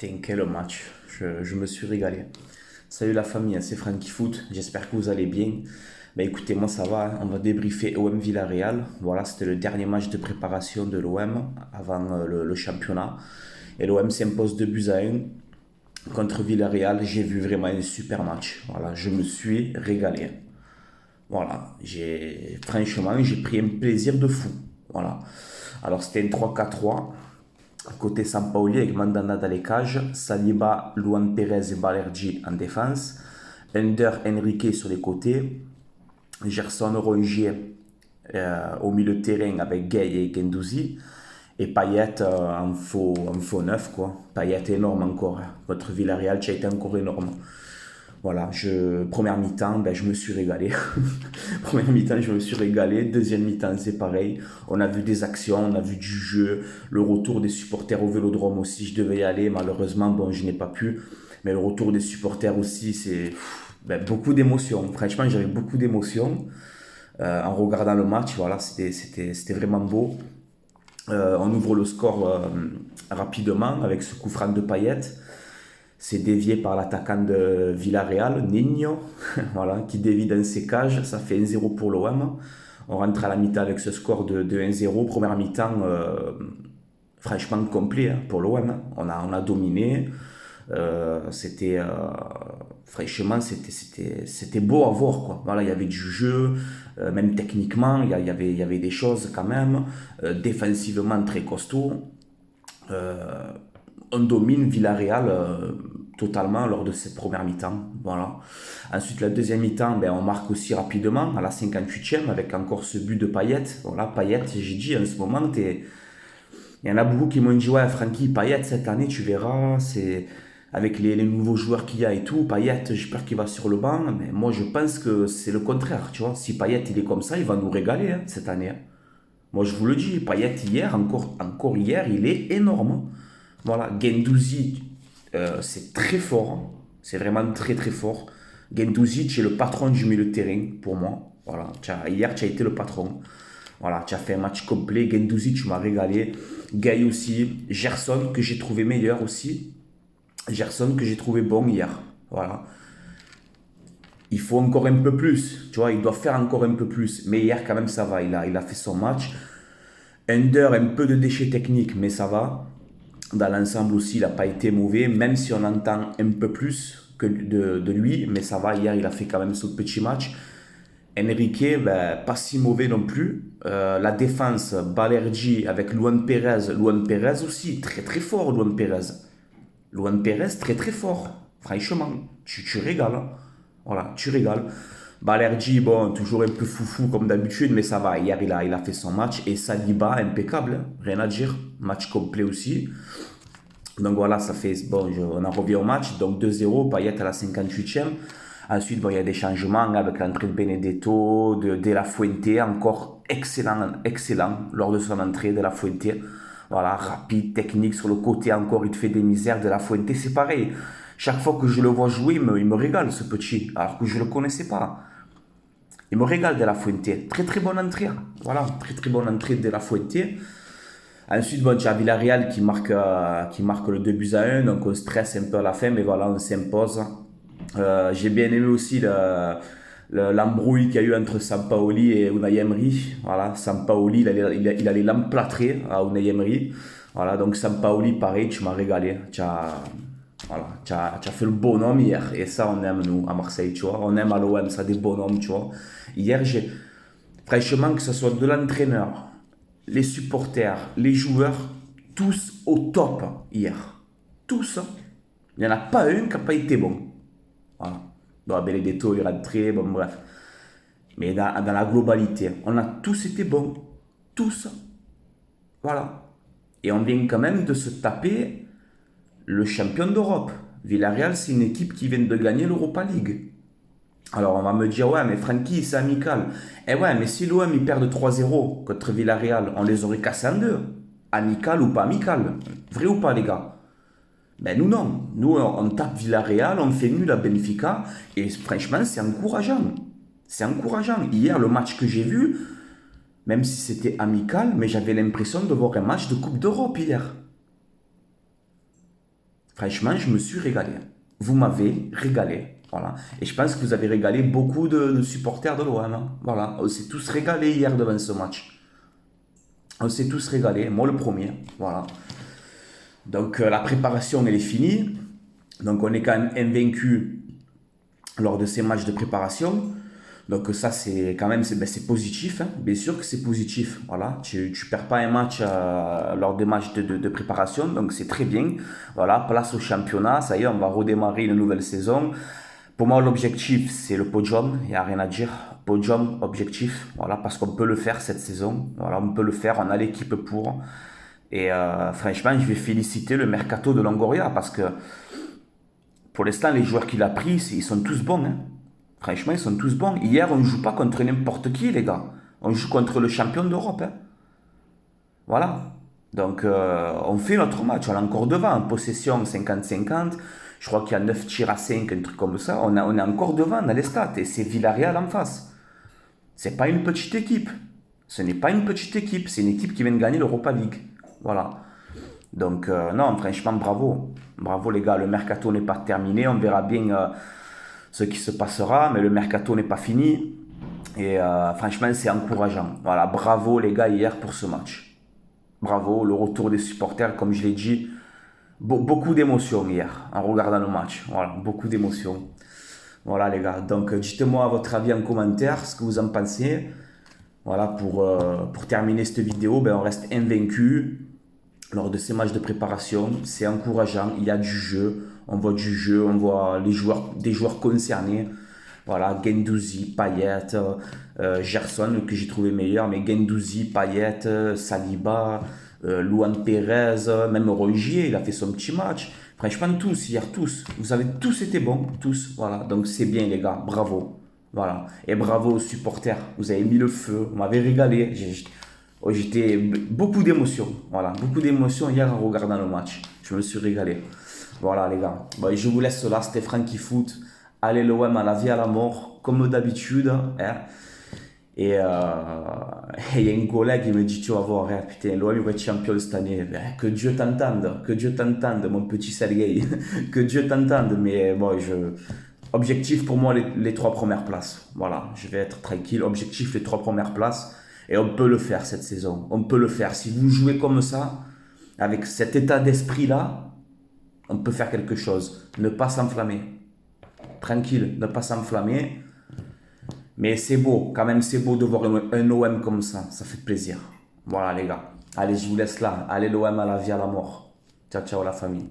Putain, quel match. Je me suis régalé. Salut la famille, c'est Frankie Foot. J'espère que vous allez bien. Bah écoutez, moi ça va, hein. On va débriefer OM Villarreal. Voilà, c'était le dernier match de préparation de l'OM avant le championnat. Et l'OM s'impose 2 buts à 1 contre Villarreal. J'ai vu vraiment un super match. Voilà, je me suis régalé. Voilà, franchement, j'ai pris un plaisir de fou. Voilà. Alors c'était un 3-4-3. Côté Sampaoli avec Mandanda dans les cages, Saliba, Luan Pérez et Balerdi en défense, Ender, Enrique sur les côtés, Gerson, Rongier au milieu de terrain avec Gay et Gendouzi, et Payet en faux neuf, quoi. Payet énorme encore. Votre Villarreal qui a été encore énorme. Voilà, première mi-temps, je me suis régalé. Première mi-temps, je me suis régalé. Deuxième mi-temps, c'est pareil. On a vu des actions, on a vu du jeu. Le retour des supporters au Vélodrome aussi, je devais y aller. Malheureusement, bon, je n'ai pas pu. Mais le retour des supporters aussi, c'est beaucoup d'émotions. Franchement, j'avais beaucoup d'émotions en regardant le match. Voilà, c'était vraiment beau. On ouvre le score rapidement avec ce coup franc de Payet. C'est dévié par l'attaquant de Villarreal, Niño, voilà, qui dévie dans ses cages. Ça fait 1-0 pour l'OM. On rentre à la mi-temps avec ce score de 1-0. Première mi-temps, franchement complet, hein, pour l'OM. On a dominé. Franchement, c'était beau à voir, quoi. Voilà, il y avait du jeu, même techniquement, il y avait des choses quand même. Défensivement, très costaud. On domine Villarreal totalement lors de cette première mi-temps. Voilà. Ensuite, la deuxième mi-temps, on marque aussi rapidement à la 58e avec encore ce but de Payet. Voilà, Payet, j'ai dit en ce moment, il y en a beaucoup qui m'ont dit, ouais, Francky, Payet, cette année, tu verras, c'est avec les nouveaux joueurs qu'il y a et tout. Payet, j'ai peur qu'il va sur le banc, mais moi, je pense que c'est le contraire, tu vois. Si Payet, il est comme ça, il va nous régaler, hein, cette année, hein. Moi, je vous le dis, Payet, hier, encore hier, il est énorme. Voilà, Gendouzi, c'est très fort, hein. C'est vraiment très très fort. Gendouzi, tu es le patron du milieu de terrain pour moi. Voilà, hier, tu as été le patron. Voilà, tu as fait un match complet. Gendouzi, tu m'as régalé. Gay aussi. Gerson, que j'ai trouvé meilleur aussi. Gerson, que j'ai trouvé bon hier. Voilà. Il faut encore un peu plus. Tu vois, il doit faire encore un peu plus. Mais hier, quand même, ça va. Il a fait son match. Under, un peu de déchets techniques, mais ça va. Dans l'ensemble aussi, il n'a pas été mauvais, même si on entend un peu plus que de lui, mais ça va, hier il a fait quand même ce petit match. Enrique, pas si mauvais non plus. La défense, Balerdi avec Luan Pérez. Luan Pérez aussi, très très fort, Luan Pérez. Luan Pérez, très très fort. Franchement, tu régales, hein. Voilà, tu régales. Balerdi, bon, toujours un peu foufou comme d'habitude, mais ça va. Hier, il a fait son match. Et Saliba, impeccable, hein. Rien à dire. Match complet aussi. Donc voilà, ça fait. Bon, on en revient au match. Donc 2-0, Payet à la 58e. Ensuite, bon, il y a des changements avec l'entrée de Benedetto, de La Fuente, encore excellent, excellent lors de son entrée de La Fuente. Voilà, rapide, technique sur le côté encore, il te fait des misères. De La Fuente, c'est pareil. Chaque fois que je le vois jouer, il me régale ce petit, alors que je ne le connaissais pas. Il me régale De La Fuente. Très très bonne entrée, hein. Voilà, très très bonne entrée de La Fuente. Ensuite, bon, tu as Villarreal qui marque le 2 buts à 1, donc on stresse un peu à la fin, mais voilà, on s'impose. J'ai bien aimé aussi l'embrouille qu'il y a eu entre Sampaoli et Unai Emery. Voilà, Sampaoli, il allait l'emplâtrer à Unai Emery. Voilà, donc Sampaoli, pareil, tu m'as régalé. Voilà, tu as fait le bonhomme hier. Et ça, on aime, nous, à Marseille, tu vois. On aime à l'OM, ça, des bonhommes, tu vois. Hier, franchement, que ce soit de l'entraîneur, les supporters, les joueurs, tous au top hier. Tous, hein. Il n'y en a pas un qui n'a pas été bon. Voilà. Bon, Benedetto, il rentrait, bon, bref. Mais dans la globalité, on a tous été bons. Tous. Voilà. Et on vient quand même de se taper le champion d'Europe. Villarreal, c'est une équipe qui vient de gagner l'Europa League. Alors on va me dire, ouais, mais Francky, c'est amical. Eh ouais, mais si l'OM il perd de 3-0 contre Villarreal, on les aurait cassés en deux. Amical ou pas amical. Vrai ou pas, les gars? Ben nous non. Nous on tape Villarreal, on fait nul à Benfica. Et franchement, c'est encourageant. C'est encourageant. Hier, le match que j'ai vu, même si c'était amical, mais j'avais l'impression de voir un match de Coupe d'Europe hier. Franchement, je me suis régalé. Vous m'avez régalé. Voilà. Et je pense que vous avez régalé beaucoup de supporters de l'OM. Hein. Voilà. On s'est tous régalés hier devant ce match. On s'est tous régalés. Moi, le premier. Voilà. Donc, la préparation, elle est finie. Donc, on est quand même invaincu lors de ces matchs de préparation. Donc ça, c'est quand même c'est positif. Hein. Bien sûr que c'est positif. Voilà. Tu ne perds pas un match lors des matchs de préparation. Donc c'est très bien. Voilà, place au championnat. Ça y est, on va redémarrer une nouvelle saison. Pour moi, l'objectif, c'est le podium. Il n'y a rien à dire. Podium, objectif. Voilà, parce qu'on peut le faire cette saison. Voilà, on peut le faire. On a l'équipe pour. Et franchement, je vais féliciter le mercato de Longoria parce que pour l'instant, les joueurs qu'il a pris, ils sont tous bons. Hein. Franchement, ils sont tous bons. Hier, on ne joue pas contre n'importe qui, les gars. On joue contre le champion d'Europe. Hein. Voilà. Donc, on fait notre match. On est encore devant. En possession, 50-50. Je crois qu'il y a 9 tirs à 5, un truc comme ça. On est encore devant dans les stats. Et c'est Villarreal en face. C'est pas une petite équipe. Ce n'est pas une petite équipe. C'est une équipe qui vient de gagner l'Europa League. Voilà. Donc, non, franchement, bravo. Bravo, les gars. Le mercato n'est pas terminé. On verra bien ce qui se passera. Mais le mercato n'est pas fini. Et franchement, c'est encourageant. Voilà, bravo, les gars, hier pour ce match. Bravo, le retour des supporters, comme je l'ai dit. Beaucoup d'émotions hier en regardant le match. Voilà, beaucoup d'émotions. Voilà, les gars. Donc, dites-moi votre avis en commentaire, ce que vous en pensez. Voilà, pour terminer cette vidéo, ben, on reste invaincu lors de ces matchs de préparation. C'est encourageant, il y a du jeu, on voit les joueurs, des joueurs concernés. Voilà, Guendouzi, Payet, Gerson que j'ai trouvé meilleur, mais Guendouzi, Payet, Saliba, Luan Pérez, même Rogier, il a fait son petit match. Franchement, tous, hier, tous. Vous avez tous été bons, tous. Voilà, donc c'est bien, les gars, bravo. Voilà, et bravo aux supporters, vous avez mis le feu, vous m'avez régalé. J'étais beaucoup d'émotions, voilà, beaucoup d'émotions hier en regardant le match. Je me suis régalé. Voilà les gars, bon, je vous laisse là, c'était Franky Foot. Allez l'OM à la vie à la mort, comme d'habitude. Hein. Et il y a un collègue qui me dit, tu vas voir, hein, putain, l'OM il va être champion cette année. Ben, que Dieu t'entende, mon petit Sergueï. Que Dieu t'entende, mais bon, objectif pour moi, les 3 premières places. Voilà, je vais être tranquille. Objectif, les 3 premières places. Et on peut le faire cette saison. On peut le faire. Si vous jouez comme ça, avec cet état d'esprit-là, on peut faire quelque chose. Ne pas s'enflammer. Tranquille, ne pas s'enflammer. Mais c'est beau, quand même, c'est beau de voir un OM comme ça fait plaisir. Voilà les gars. Allez, je vous laisse là. Allez l'OM à la vie à la mort. Ciao, ciao la famille.